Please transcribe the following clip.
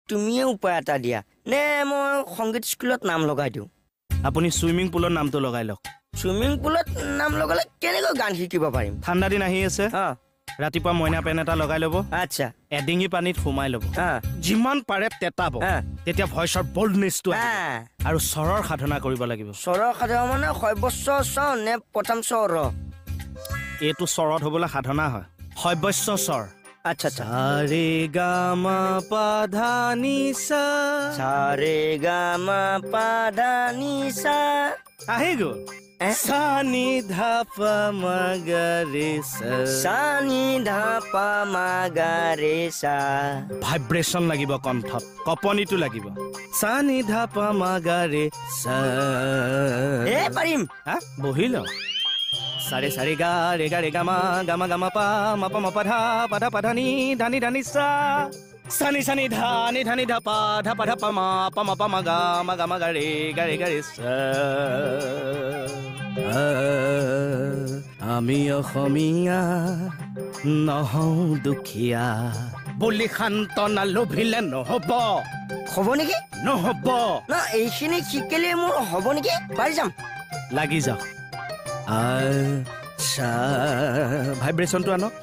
তুমিয়ে উপায় এটা দিয়া নে মই সংগীত স্কুলত নাম লগাই দিওঁ আপুনি সুইমিং পুলৰ নামটো লগাই লওক সুইমিং পুলত নাম লগালে কেনেকৈ গান শিকিব পাৰিম ঠাণ্ডা দিন আহি আছে ৰাতিপুৱা মইনা পেন এটা লগাই ল'ব আচ্ছা এডিঙি পানীত সোমাই ল'ব যিমান পাৰে তেতাব তেতিয়া ভইচৰ বল্ডনেছটো আৰু স্বৰৰ সাধনা কৰিব লাগিব স্বৰৰ সাধনা মানে সৰ্বস্ব স্বৰ নে প্ৰথম স্বৰ এইটো স্বৰত হ'বলৈ সাধনা হয় সৰ্বস্ব স্বৰ আচ্ছা আচ্ছা ৰে গা মা পা ধা নি সা ৰে গা মা পা ধা নি সা আহি গ'ল সা নি ধা পা মা গা ৰে সা নি ধা পা মা গা ৰে সা ভাইব্ৰেশ্যন লাগিব কণ্ঠত কপনিটো লাগিব সা নি ধা পা মা গা ৰে সা পাৰিম বহি ল সারে সারে গা রে গা মা পা মা ধা নি ধানি সা সানি সানি ধানি ধা পা মা গা রে সা আমি অসমীয়া নহওঁ দুখীয়া বুলি সান্তনা লোভিলে নহ'ব নেকি নহ'ব না এইখিনি শিকিলে মোৰ হ'ব নেকি পাৰি যাম লাগি যাওক ভাইব্ৰেশ্যনটো আনক